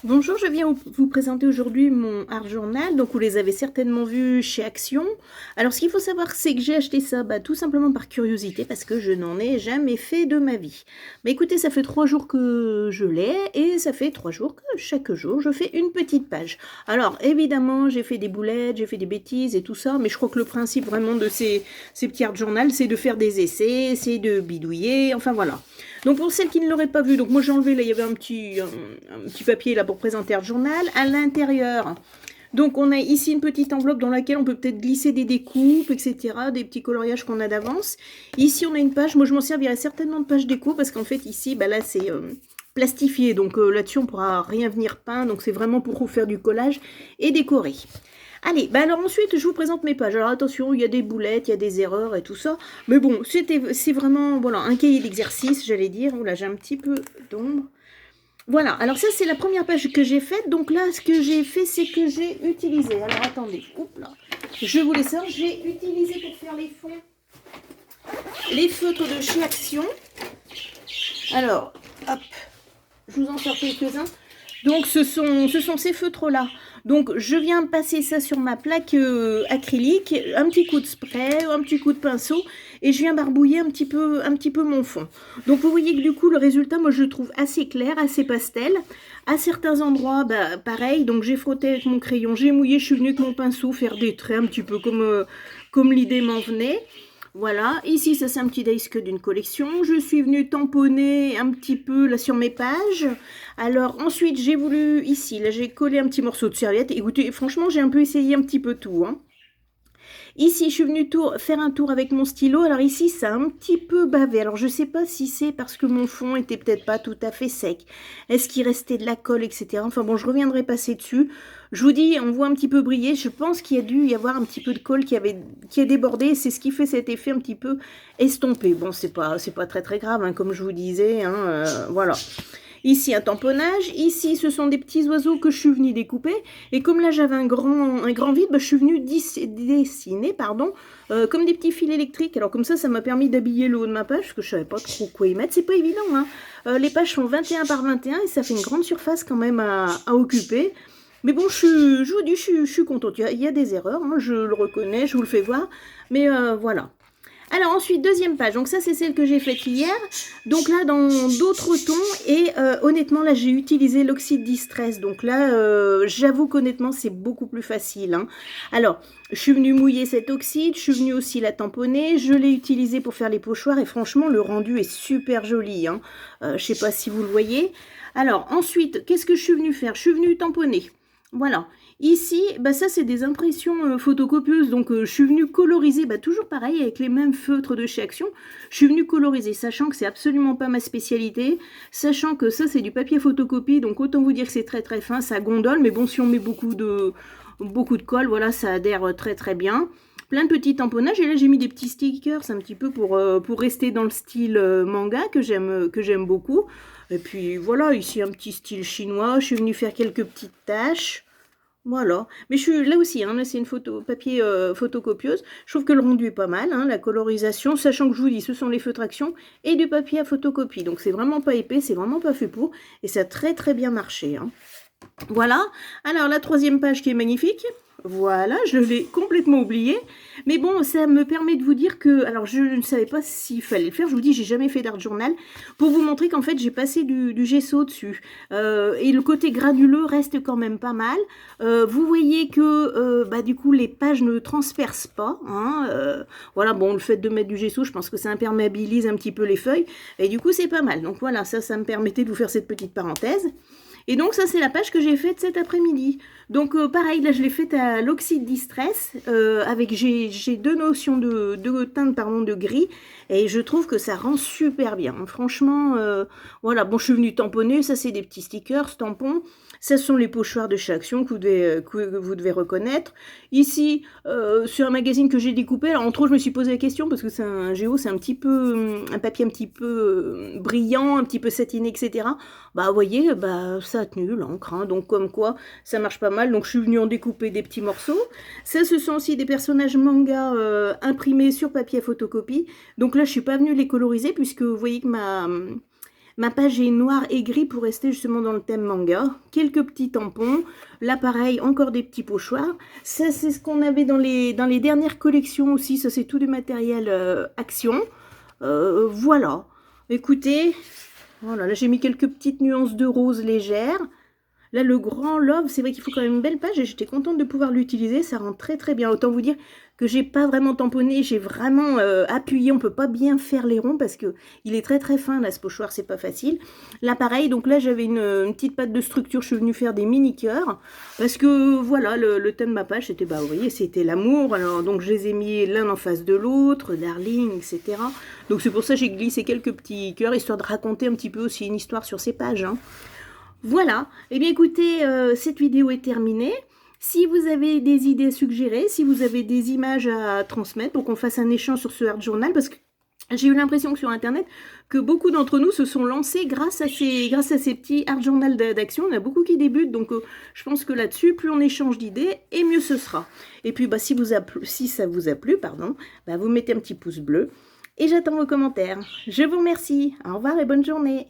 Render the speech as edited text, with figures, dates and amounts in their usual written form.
Bonjour, je viens vous présenter aujourd'hui mon art journal. Donc, vous les avez certainement vus chez Action. Alors, ce qu'il faut savoir, c'est que j'ai acheté ça tout simplement par curiosité parce que je n'en ai jamais fait de ma vie. Mais écoutez, ça fait 3 jours que je l'ai et ça fait 3 jours que chaque jour, je fais une petite page. Alors, évidemment, j'ai fait des boulettes, j'ai fait des bêtises et tout ça, mais je crois que le principe vraiment de ces petits art journal, c'est de faire des essais, c'est de bidouiller, enfin voilà. Donc pour celles qui ne l'auraient pas vu, donc moi j'ai enlevé, là il y avait un petit papier là pour présenter le journal. À l'intérieur, donc on a ici une petite enveloppe dans laquelle on peut peut-être glisser des découpes, etc., des petits coloriages qu'on a d'avance. Ici on a une page, moi je m'en servirai certainement de page déco parce qu'en fait ici, là c'est plastifié, donc là-dessus on pourra rien venir peindre, donc c'est vraiment pour vous faire du collage et décorer. Allez, alors ensuite, je vous présente mes pages. Alors attention, il y a des boulettes, il y a des erreurs et tout ça. Mais bon, c'est vraiment voilà, un cahier d'exercice, j'allais dire. Oh là, j'ai un petit peu d'ombre. Voilà, alors ça, c'est la première page que j'ai faite. Donc là, ce que j'ai fait, c'est que j'ai utilisé. Alors attendez, oups là. Je vous les sors. J'ai utilisé pour faire les fonds les feutres de chez Action. Alors, hop, je vous en sors quelques-uns. Donc ce sont ces feutres-là. Donc je viens passer ça sur ma plaque acrylique, un petit coup de spray, un petit coup de pinceau, et je viens barbouiller un petit peu mon fond. Donc vous voyez que du coup le résultat, moi je le trouve assez clair, assez pastel. À certains endroits, pareil, donc j'ai frotté avec mon crayon, j'ai mouillé, je suis venue avec mon pinceau faire des traits un petit peu comme l'idée m'en venait. Voilà, ici ça c'est un petit dice d'une collection. Je suis venue tamponner un petit peu là sur mes pages. Alors ensuite j'ai voulu, ici, là j'ai collé un petit morceau de serviette. Écoutez, franchement j'ai un peu essayé un petit peu tout, hein. Ici, je suis venue faire un tour avec mon stylo. Alors ici, ça a un petit peu bavé. Alors je ne sais pas si c'est parce que mon fond était peut-être pas tout à fait sec. Est-ce qu'il restait de la colle, etc. Enfin bon, je reviendrai passer dessus. Je vous dis, on voit un petit peu briller. Je pense qu'il y a dû y avoir un petit peu de colle qui a débordé. C'est ce qui fait cet effet un petit peu estompé. Bon, c'est pas très très grave, hein, comme je vous disais, hein, voilà. Ici, un tamponnage. Ici, ce sont des petits oiseaux que je suis venue découper. Et comme là, j'avais un grand vide, je suis venue dessiner, comme des petits fils électriques. Alors comme ça m'a permis d'habiller le haut de ma page, parce que je savais pas trop quoi y mettre. C'est pas évident, hein. Les pages font 21 par 21 et ça fait une grande surface quand même à occuper. Mais bon, je vous dis, je suis contente. Il y a des erreurs, hein, je le reconnais, je vous le fais voir. Mais voilà. Alors ensuite, deuxième page, donc ça c'est celle que j'ai faite hier, donc là dans d'autres tons, et honnêtement là j'ai utilisé l'oxyde distress, donc là j'avoue qu'honnêtement c'est beaucoup plus facile, hein. Alors, je suis venue mouiller cet oxyde, je suis venue aussi la tamponner, je l'ai utilisé pour faire les pochoirs, et franchement le rendu est super joli, hein. Je sais pas si vous le voyez. Alors ensuite, qu'est-ce que je suis venue faire? Je suis venue tamponner. Voilà. Ici, ça c'est des impressions photocopieuses, donc je suis venue coloriser, toujours pareil, avec les mêmes feutres de chez Action. Je suis venue coloriser, sachant que c'est absolument pas ma spécialité, sachant que ça c'est du papier photocopie, donc autant vous dire que c'est très très fin, ça gondole, mais bon, si on met beaucoup de colle, voilà, ça adhère très très bien. Plein de petits tamponnages, et là j'ai mis des petits stickers un petit peu pour rester dans le style manga que j'aime beaucoup. Et puis voilà, ici un petit style chinois, je suis venue faire quelques petites taches. Voilà, mais je suis là aussi, hein, là c'est une papier photocopieuse. Je trouve que le rendu est pas mal, hein, la colorisation, sachant que je vous dis, ce sont les feutres Action et du papier à photocopie. Donc c'est vraiment pas épais, c'est vraiment pas fait pour, et ça a très très bien marché, hein. Voilà, alors la troisième page qui est magnifique, voilà, je l'ai complètement oublié, mais bon, ça me permet de vous dire que, alors je ne savais pas s'il fallait le faire, je vous dis, j'ai jamais fait d'art journal, pour vous montrer qu'en fait j'ai passé du gesso dessus, et le côté granuleux reste quand même pas mal. Vous voyez que du coup les pages ne transpercent pas, hein, voilà, bon, le fait de mettre du gesso, je pense que ça imperméabilise un petit peu les feuilles, et du coup c'est pas mal, donc voilà, ça me permettait de vous faire cette petite parenthèse. Et donc ça c'est la page que j'ai faite cet après-midi. Donc pareil, là je l'ai faite à l'oxyde distress, avec j'ai deux notions de teinte de gris, et je trouve que ça rend super bien. Franchement, voilà, bon je suis venue tamponner, ça c'est des petits stickers, tampons. Ce sont les pochoirs de chez Action que vous devez reconnaître. Ici, sur un magazine que j'ai découpé, alors entre autres je me suis posé la question, parce que c'est un géo, c'est un papier un petit peu brillant, un petit peu satiné, etc. Vous voyez, ça a tenu l'encre, hein, donc comme quoi ça marche pas mal. Donc je suis venue en découper des petits morceaux. Ça, ce sont aussi des personnages manga imprimés sur papier à photocopie. Donc là je suis pas venue les coloriser, puisque vous voyez que Ma page est noire et gris pour rester justement dans le thème manga. Quelques petits tampons. Là, pareil, encore des petits pochoirs. Ça, c'est ce qu'on avait dans les dernières collections aussi. Ça, c'est tout du matériel action. Voilà. Écoutez, voilà, là, j'ai mis quelques petites nuances de rose légères. Là, le grand love, c'est vrai qu'il faut quand même une belle page et j'étais contente de pouvoir l'utiliser. Ça rend très très bien. Autant vous dire que j'ai pas vraiment tamponné, j'ai vraiment appuyé. On peut pas bien faire les ronds parce que il est très très fin là, ce pochoir, c'est pas facile. Là, pareil, donc là, j'avais une petite patte de structure. Je suis venue faire des mini cœurs parce que voilà, le thème de ma page, c'était, bah, vous voyez, c'était l'amour. Alors, donc, je les ai mis l'un en face de l'autre, darling, etc. Donc, c'est pour ça que j'ai glissé quelques petits cœurs histoire de raconter un petit peu aussi une histoire sur ces pages, hein. Voilà, eh bien écoutez, cette vidéo est terminée. Si vous avez des idées suggérées, si vous avez des images à transmettre pour qu'on fasse un échange sur ce Art Journal, parce que j'ai eu l'impression que sur Internet, que beaucoup d'entre nous se sont lancés grâce à ces petits Art Journal d'action. Il y en a beaucoup qui débutent, donc je pense que là-dessus, plus on échange d'idées, et mieux ce sera. Et puis, bah, si ça vous a plu, pardon, bah, vous mettez un petit pouce bleu, et j'attends vos commentaires. Je vous remercie, au revoir et bonne journée.